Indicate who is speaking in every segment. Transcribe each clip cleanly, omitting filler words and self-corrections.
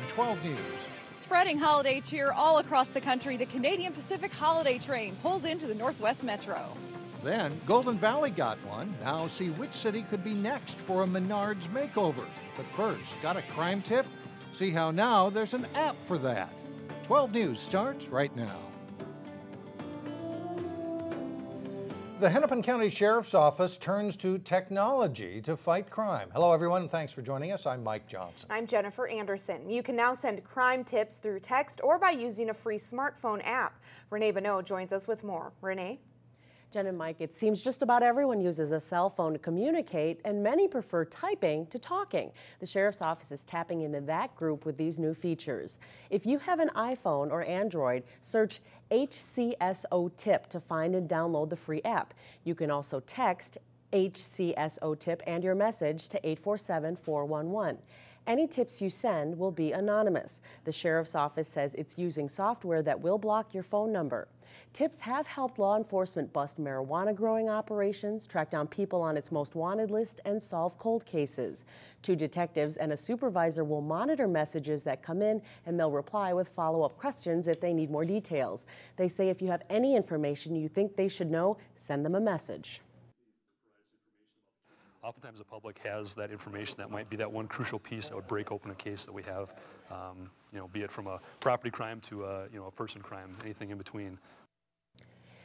Speaker 1: 12 News.
Speaker 2: Spreading holiday cheer all across the country, the Canadian Pacific Holiday Train pulls into the Northwest Metro.
Speaker 1: Then Golden Valley got one. Now see which city could be next for a Menards makeover. But first, got a crime tip? See how now there's an app for that. 12 News starts right now. The Hennepin County Sheriff's Office turns to technology to fight crime. Hello, everyone, and thanks for joining us. I'm Mike Johnson.
Speaker 3: I'm Jennifer Anderson. You can now send crime tips through text or by using a free smartphone app. Renee Bonneau joins us with more. Renee?
Speaker 4: Jen and Mike, it seems just about everyone uses a cell phone to communicate, and many prefer typing to talking. The Sheriff's Office is tapping into that group with these new features. If you have an iPhone or Android, search HCSO Tip to find and download the free app. You can also text HCSO Tip and your message to 847-411. Any tips you send will be anonymous. The Sheriff's Office says it's using software that will block your phone number. Tips have helped law enforcement bust marijuana growing operations, track down people on its most wanted list, and solve cold cases. 2 detectives and a supervisor will monitor messages that come in, and they'll reply with follow-up questions if they need more details. They say if you have any information you think they should know, send them a message.
Speaker 5: Oftentimes the public has that information that might be that one crucial piece that would break open a case that we have, be it from a property crime to a person crime, anything in between.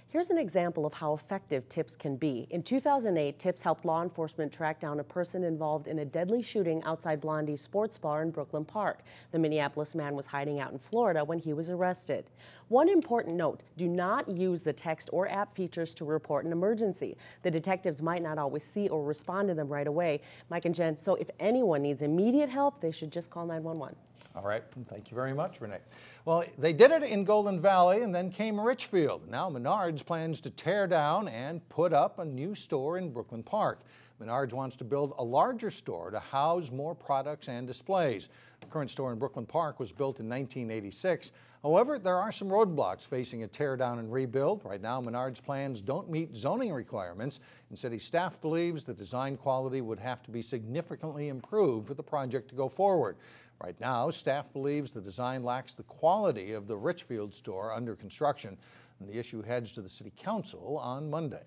Speaker 4: Here's an example of how effective tips can be. In 2008, tips helped law enforcement track down a person involved in a deadly shooting outside Blondie's sports bar in Brooklyn Park. The Minneapolis man was hiding out in Florida when he was arrested. One important note, do not use the text or app features to report an emergency. The detectives might not always see or respond to them right away. Mike and Jen, so if anyone needs immediate help, they should just call 911.
Speaker 1: All right, thank you very much, Renee. Well, they did it in Golden Valley, and then came Richfield. Now Menards plans to tear down and put up a new store in Brooklyn Park. Menards wants to build a larger store to house more products and displays. The current store in Brooklyn Park was built in 1986. However, there are some roadblocks facing a tear down and rebuild. Right now, Menards' plans don't meet zoning requirements, and city staff believes the design quality would have to be significantly improved for the project to go forward. Right now, staff believes the design lacks the quality of the Richfield store under construction, and the issue heads to the City Council on Monday.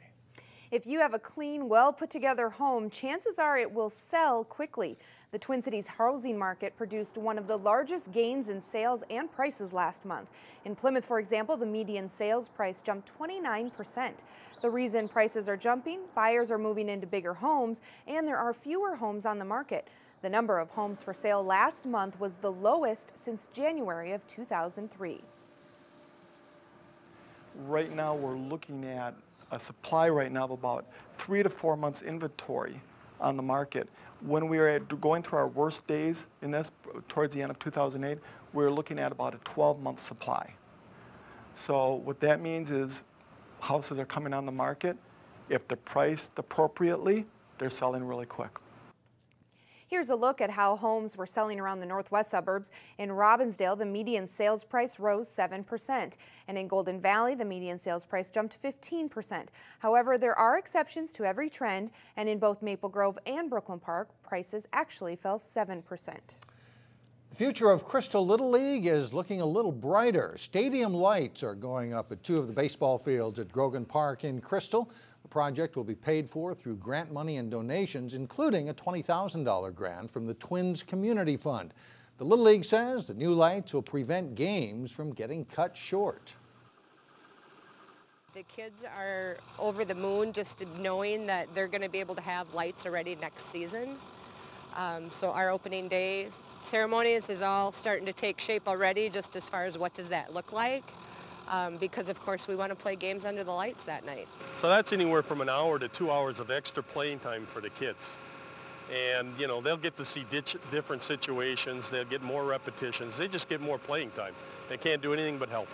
Speaker 3: If you have a clean, well-put-together home, chances are it will sell quickly. The Twin Cities housing market produced one of the largest gains in sales and prices last month. In Plymouth, for example, the median sales price jumped 29%. The reason prices are jumping, buyers are moving into bigger homes, and there are fewer homes on the market. The number of homes for sale last month was the lowest since January of 2003.
Speaker 6: Right now we're looking at a supply right now of about 3 to 4 months inventory on the market. When we were going through our worst days in this, towards the end of 2008, we were looking at about a 12-month supply. So what that means is houses are coming on the market. If they're priced appropriately, they're selling really quick.
Speaker 3: Here's a look at how homes were selling around the northwest suburbs. In Robbinsdale, the median sales price rose 7%. And in Golden Valley, the median sales price jumped 15%. However, there are exceptions to every trend, and in both Maple Grove and Brooklyn Park, prices actually fell 7%.
Speaker 1: The future of Crystal Little League is looking a little brighter. Stadium lights are going up at 2 of the baseball fields at Grogan Park in Crystal. The project will be paid for through grant money and donations, including a $20,000 grant from the Twins Community Fund. The Little League says the new lights will prevent games from getting cut short.
Speaker 7: The kids are over the moon just knowing that they're going to be able to have lights already next season. So our opening day ceremonies is all starting to take shape already, just as far as what does that look like. Because of course we want to play games under the lights that night.
Speaker 8: So that's anywhere from an hour to 2 hours of extra playing time for the kids. And they'll get to see different situations, they'll get more repetitions, they just get more playing time. They can't do anything but help.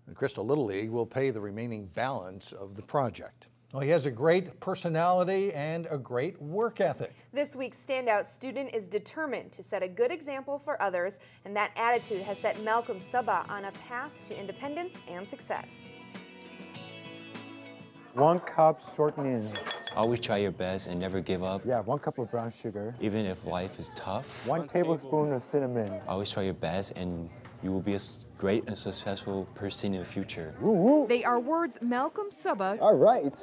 Speaker 1: The Crystal Little League will pay the remaining balance of the project. Well, he has a great personality and a great work ethic.
Speaker 3: This week's Standout student is determined to set a good example for others, and that attitude has set Malcolm Suba on a path to independence and success.
Speaker 9: 1 cup shortening Always try your best and never give up.
Speaker 10: Yeah, 1 cup of brown sugar.
Speaker 9: Even if life is tough.
Speaker 10: 1 tablespoon of cinnamon.
Speaker 9: Always try your best and you will be a great and successful person in the future.
Speaker 10: Woo woo.
Speaker 3: They are words Malcolm Suba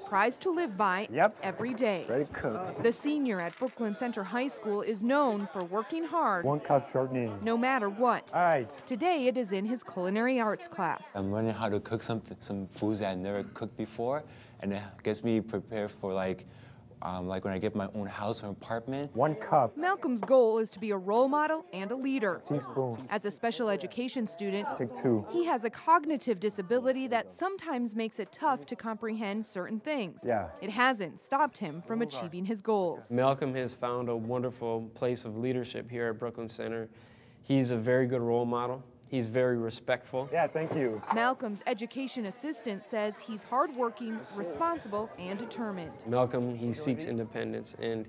Speaker 3: tries to live by every day.
Speaker 10: Ready to cook.
Speaker 3: The senior at Brooklyn Center High School is known for working hard
Speaker 10: 1 cup shortening.
Speaker 3: no matter what.
Speaker 10: All right.
Speaker 3: Today it is in his culinary arts class.
Speaker 9: I'm learning how to cook some foods that I never cooked before, and it gets me prepared for like when I get my own house or apartment.
Speaker 10: 1 cup.
Speaker 3: Malcolm's goal is to be a role model and a leader.
Speaker 10: Teaspoon.
Speaker 3: As a special education student,
Speaker 10: Take 2.
Speaker 3: he has a cognitive disability that sometimes makes it tough to comprehend certain things.
Speaker 10: Yeah.
Speaker 3: It hasn't stopped him from achieving his goals.
Speaker 11: Malcolm has found a wonderful place of leadership here at Brooklyn Center. He's a very good role model. He's very respectful.
Speaker 10: Yeah, thank you.
Speaker 3: Malcolm's education assistant says he's hardworking, responsible, and determined.
Speaker 11: Malcolm, he seeks independence, and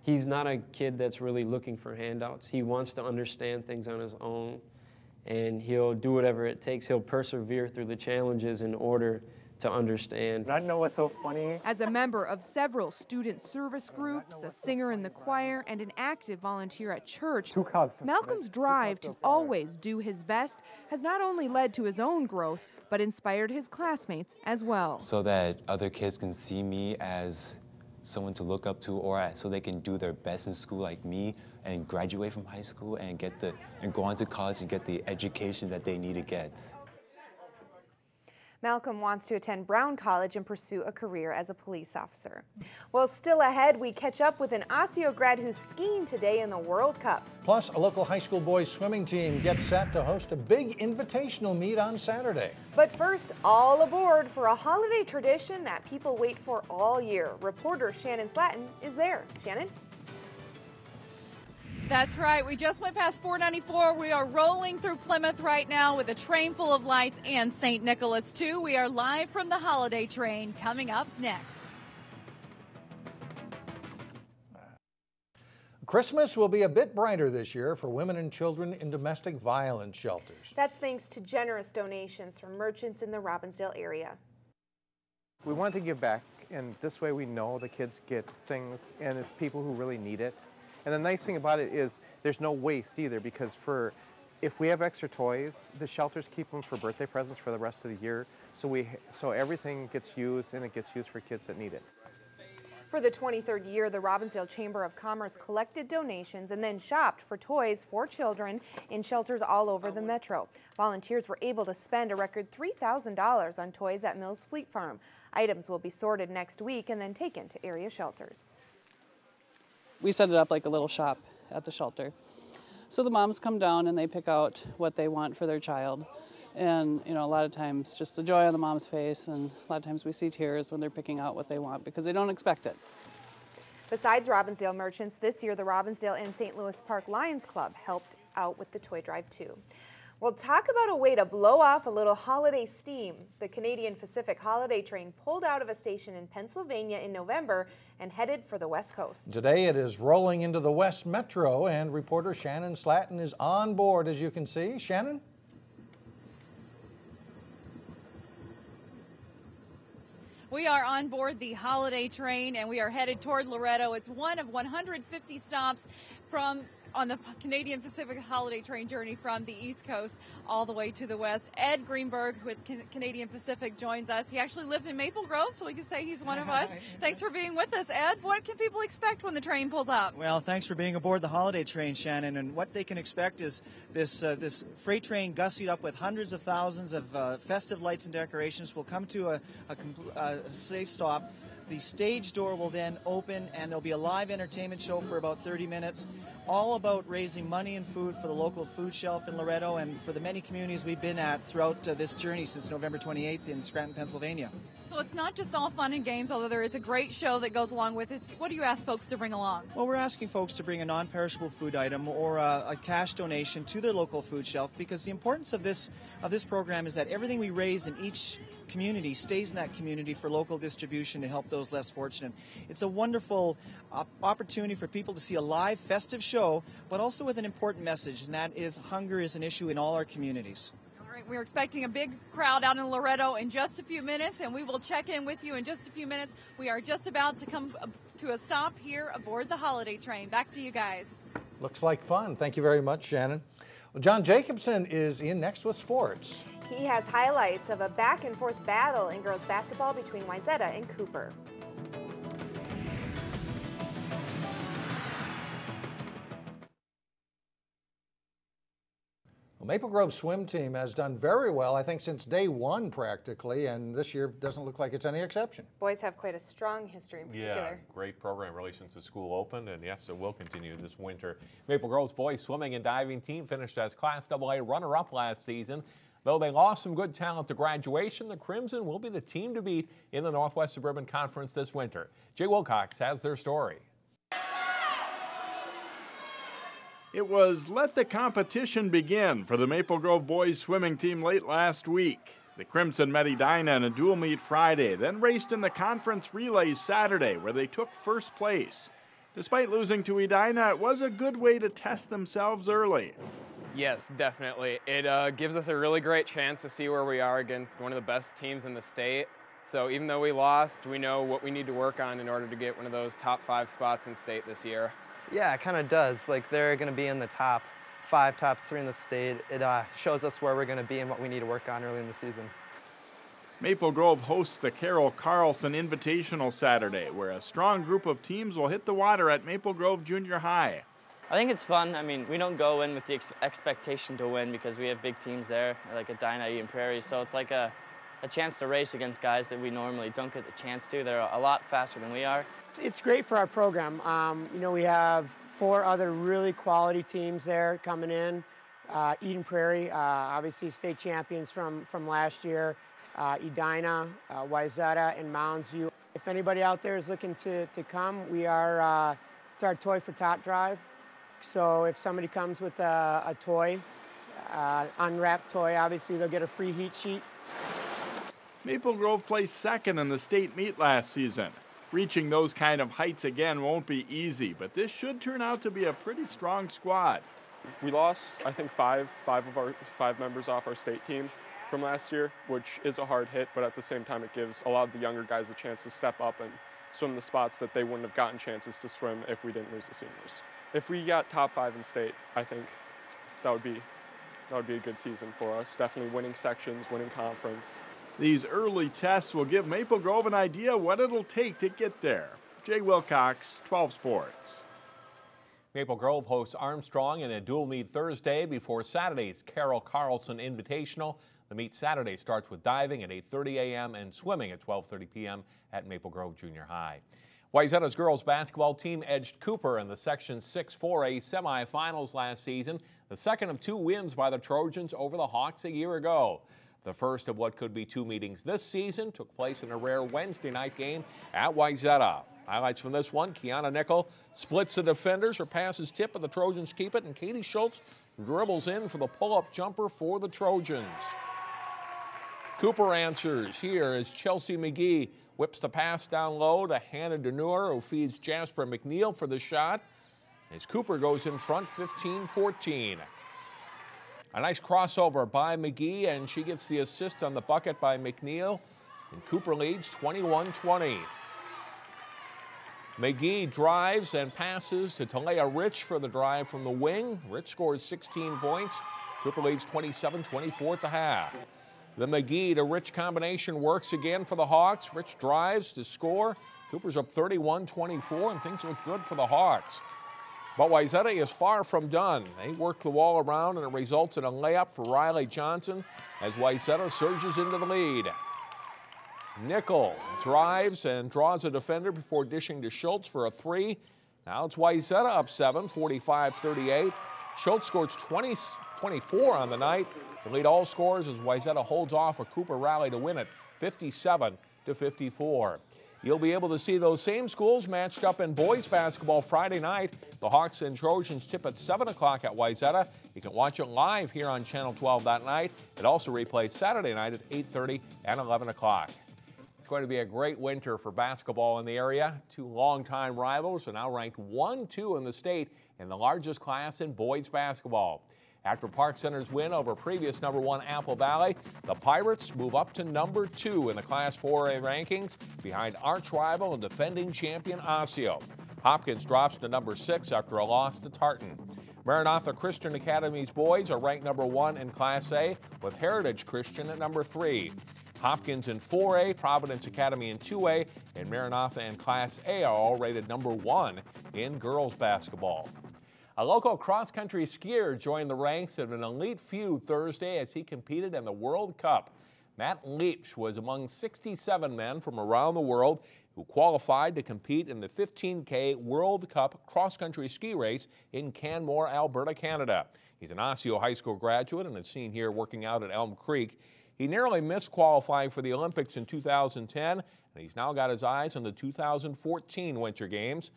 Speaker 11: he's not a kid that's really looking for handouts. He wants to understand things on his own, and he'll do whatever it takes. He'll persevere through the challenges in order to understand.
Speaker 10: I know what's so funny.
Speaker 3: As a member of several student service groups, a singer in the choir, and an active volunteer at church,
Speaker 10: 2 cups.
Speaker 3: Malcolm's drive to always do his best has not only led to his own growth, but inspired his classmates as well.
Speaker 9: So that other kids can see me as someone to look up to, or so they can do their best in school like me and graduate from high school and go on to college and get the education that they need to get.
Speaker 3: Malcolm wants to attend Brown College and pursue a career as a police officer. Well, still ahead, we catch up with an Osseo grad who's skiing today in the World Cup.
Speaker 1: Plus, a local high school boys swimming team gets set to host a big invitational meet on Saturday.
Speaker 3: But first, all aboard for a holiday tradition that people wait for all year. Reporter Shannon Slatton is there. Shannon?
Speaker 2: That's right. We just went past 494. We are rolling through Plymouth right now with a train full of lights and St. Nicholas, too. We are live from the holiday train coming up next.
Speaker 1: Christmas will be a bit brighter this year for women and children in domestic violence shelters.
Speaker 3: That's thanks to generous donations from merchants in the Robbinsdale area.
Speaker 12: We want to give back, and this way we know the kids get things, and it's people who really need it. And the nice thing about it is there's no waste either, because if we have extra toys, the shelters keep them for birthday presents for the rest of the year. So everything gets used, and it gets used for kids that need it.
Speaker 3: For the 23rd year, the Robbinsdale Chamber of Commerce collected donations and then shopped for toys for children in shelters all over the metro. Volunteers were able to spend a record $3,000 on toys at Mills Fleet Farm. Items will be sorted next week and then taken to area shelters.
Speaker 13: We set it up like a little shop at the shelter. So the moms come down and they pick out what they want for their child. And, you know, a lot of times just the joy on the mom's face, and a lot of times we see tears when they're picking out what they want because they don't expect it.
Speaker 3: Besides Robbinsdale merchants, this year the Robbinsdale and St. Louis Park Lions Club helped out with the toy drive too. Well, talk about a way to blow off a little holiday steam. The Canadian Pacific holiday train pulled out of a station in Pennsylvania in November and headed for the West Coast.
Speaker 1: Today it is rolling into the West Metro, and reporter Shannon Slatton is on board, as you can see. Shannon?
Speaker 2: We are on board the holiday train and we are headed toward Loretto. It's one of 150 stops on the Canadian Pacific holiday train journey from the East Coast all the way to the West. Ed Greenberg with Canadian Pacific joins us. He actually lives in Maple Grove, so we can say he's one of us. Thanks for being with us, Ed. What can people expect when the train pulls up?
Speaker 14: Well, thanks for being aboard the holiday train, Shannon. And what they can expect is this freight train gussied up with hundreds of thousands of festive lights and decorations will come to a safe stop. The stage door will then open and there'll be a live entertainment show for about 30 minutes, all about raising money and food for the local food shelf in Loretto and for the many communities we've been at throughout this journey since November 28th in Scranton, Pennsylvania.
Speaker 2: So it's not just all fun and games, although there is a great show that goes along with it. What do you ask folks to bring along?
Speaker 14: Well, we're asking folks to bring a non-perishable food item or a cash donation to their local food shelf, because the importance of this program is that everything we raise in each community stays in that community for local distribution to help those less fortunate. It's a wonderful opportunity for people to see a live festive show, but also with an important message, and that is hunger is an issue in all our communities.
Speaker 2: All right, We're expecting a big crowd out in Loretto in just a few minutes, and we will check in with you in just a few minutes. We are just about to come to a stop here aboard the holiday train. Back to you guys.
Speaker 1: Looks like fun. Thank you very much, Shannon. Well, John Jacobson is in next with sports.
Speaker 3: He has highlights of a back-and-forth battle in girls basketball between Wayzata and Cooper.
Speaker 1: Well, Maple Grove swim team has done very well, I think, since day one practically, and this year doesn't look like it's any exception.
Speaker 3: Boys have quite a strong history in particular.
Speaker 15: Yeah, great program really since the school opened, and yes, it will continue this winter. Maple Grove's boys swimming and diving team finished as Class AA runner-up last season. Though they lost some good talent to graduation, the Crimson will be the team to beat in the Northwest Suburban Conference this winter. Jay Wilcox has their story.
Speaker 16: It was let the competition begin for the Maple Grove boys swimming team late last week. The Crimson met Edina in a dual meet Friday, then raced in the conference relays Saturday, where they took first place. Despite losing to Edina, it was a good way to test themselves early.
Speaker 17: Yes, definitely. It gives us a really great chance to see where we are against one of the best teams in the state. So even though we lost, we know what we need to work on in order to get one of those top 5 spots in state this year.
Speaker 18: Yeah, it kind of does. Like, they're going to be in the top 5, top 3 in the state. It shows us where we're going to be and what we need to work on early in the season.
Speaker 16: Maple Grove hosts the Carol Carlson Invitational Saturday, where a strong group of teams will hit the water at Maple Grove Junior High.
Speaker 19: I think it's fun. I mean, we don't go in with the expectation to win because we have big teams there, like Edina, Eden Prairie, so it's like a chance to race against guys that we normally don't get the chance to. They're a lot faster than we are.
Speaker 20: It's great for our program. You know, we have 4 other really quality teams there coming in. Eden Prairie, obviously state champions from last year. Edina, Wayzata, and Mounds View. If anybody out there is looking to come, we are, it's our Toy for Tot drive. So if somebody comes with a toy, unwrapped toy, obviously they'll get a free heat sheet.
Speaker 16: Maple Grove placed second in the state meet last season. Reaching those kind of heights again won't be easy, but this should turn out to be a pretty strong squad.
Speaker 21: We lost, I think, five of our 5 members off our state team from last year, which is a hard hit, but at the same time it gives a lot of the younger guys a chance to step up and swim the spots that they wouldn't have gotten chances to swim if we didn't lose the seniors. If we got top 5 in state, I think that would be a good season for us. Definitely winning sections, winning conference.
Speaker 16: These early tests will give Maple Grove an idea what it'll take to get there. Jay Wilcox, 12 Sports.
Speaker 15: Maple Grove hosts Armstrong in a dual meet Thursday before Saturday's Carol Carlson Invitational. The meet Saturday starts with diving at 8:30 a.m. and swimming at 12:30 p.m. at Maple Grove Junior High. Wayzata's girls basketball team edged Cooper in the Section 6 4A semifinals last season, the second of 2 wins by the Trojans over the Hawks a year ago. The first of what could be 2 meetings this season took place in a rare Wednesday night game at Wayzata. Highlights from this one: Kiana Nickel splits the defenders, her pass is tipped, and the Trojans keep it, and Katie Schultz dribbles in for the pull-up jumper for the Trojans. Cooper answers here as Chelsea McGee whips the pass down low to Hannah Deneur, who feeds Jasper McNeil for the shot, as Cooper goes in front 15-14. A nice crossover by McGee, and she gets the assist on the bucket by McNeil, and Cooper leads 21-20. McGee drives and passes to Talia Rich for the drive from the wing. Rich scores 16 points. Cooper leads 27-24 at the half. The McGee to Rich combination works again for the Hawks. Rich drives to score. Cooper's up 31-24, and things look good for the Hawks. But Wayzata is far from done. They work the wall around, and it results in a layup for Riley Johnson as Wayzata surges into the lead. Nickel drives and draws a defender before dishing to Schultz for a 3. Now it's Wayzata up 7, 45-38. Schultz scores 24 on the night. The lead all scores as Wayzata holds off a Cooper rally to win it, 57-54. You'll be able to see those same schools matched up in boys basketball Friday night. The Hawks and Trojans tip at 7 o'clock at Wayzata. You can watch it live here on Channel 12 that night. It also replays Saturday night at 8:30 and 11 o'clock. It's going to be a great winter for basketball in the area. 2 longtime rivals are now ranked 1-2 in the state in the largest class in boys basketball. After Park Center's win over previous #1 Apple Valley, the Pirates move up to #2 in the Class 4A rankings behind arch rival and defending champion Osseo. Hopkins drops to #6 after a loss to Tartan. Maranatha Christian Academy's boys are ranked #1 in Class A, with Heritage Christian at #3. Hopkins in 4A, Providence Academy in 2A, and Maranatha in Class A are all rated #1 in girls basketball. A local cross-country skier joined the ranks of an elite feud Thursday as he competed in the World Cup. Matt Leach was among 67 men from around the world who qualified to compete in the 15K World Cup cross-country ski race in Canmore, Alberta, Canada. He's an Osseo High School graduate and is seen here working out at Elm Creek. He narrowly missed qualifying for the Olympics in 2010, and he's now got his eyes on the 2014 Winter Games.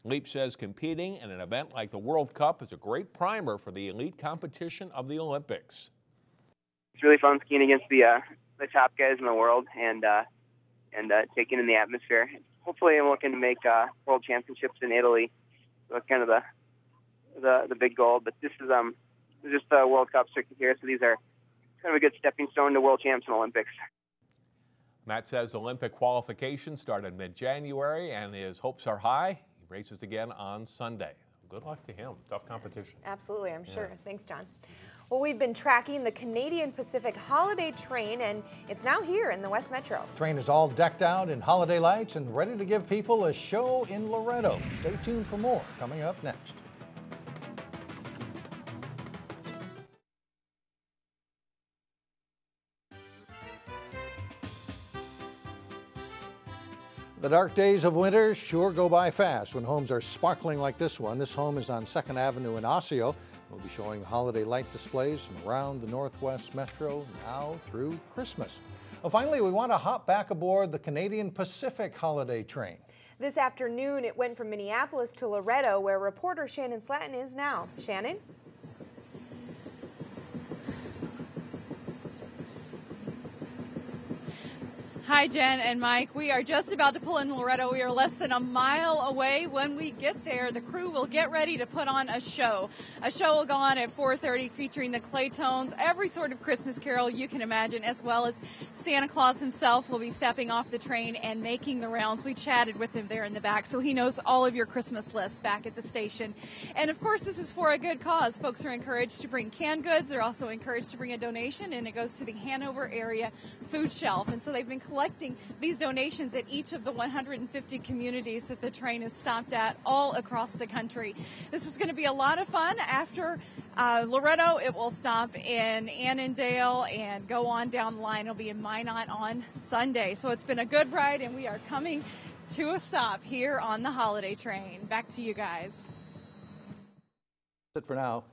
Speaker 15: Leach says competing in an event like the World Cup is a great primer for the elite competition of the Olympics.
Speaker 5: It's really fun skiing against the top guys in the world and taking in the atmosphere. Hopefully, I'm looking to make World Championships in Italy. So that's kind of the big goal. But this is just a World Cup circuit here, so these are kind of a good stepping stone to World Champs and Olympics.
Speaker 15: Matt says Olympic qualification started mid-January, and his hopes are high. He races again on Sunday. Good luck to him. Tough competition.
Speaker 3: Absolutely, I'm sure.
Speaker 15: Yes.
Speaker 3: Thanks, John. Well, we've been tracking the Canadian Pacific Holiday Train, and it's now here in the West Metro.
Speaker 1: The train is all decked out in holiday lights and ready to give people a show in Loretto. Stay tuned for more coming up next. The dark days of winter sure go by fast when homes are sparkling like this one. This home is on 2nd Avenue in Osseo. We'll be showing holiday light displays from around the Northwest Metro now through Christmas. Well, finally, we want to hop back aboard the Canadian Pacific Holiday Train.
Speaker 3: This afternoon, it went from Minneapolis to Loretto, where reporter Shannon Slatton is now. Shannon?
Speaker 2: Hi, Jen and Mike. We are just about to pull in Loretto. We are less than a mile away. When we get there, the crew will get ready to put on a show. A show will go on at 4:30 featuring the Claytones, every sort of Christmas carol you can imagine, as well as Santa Claus himself will be stepping off the train and making the rounds. We chatted with him there in the back, so he knows all of your Christmas lists back at the station. And of course, this is for a good cause. Folks are encouraged to bring canned goods. They're also encouraged to bring a donation, and it goes to the Hanover area food shelf. And so they've been collecting these donations at each of the 150 communities that the train has stopped at all across the country. This is going to be a lot of fun. After Loretto, it will stop in Annandale and go on down the line. It'll be in Minot on Sunday. So it's been a good ride, and we are coming to a stop here on the holiday train. Back to you guys.
Speaker 1: That's it for now.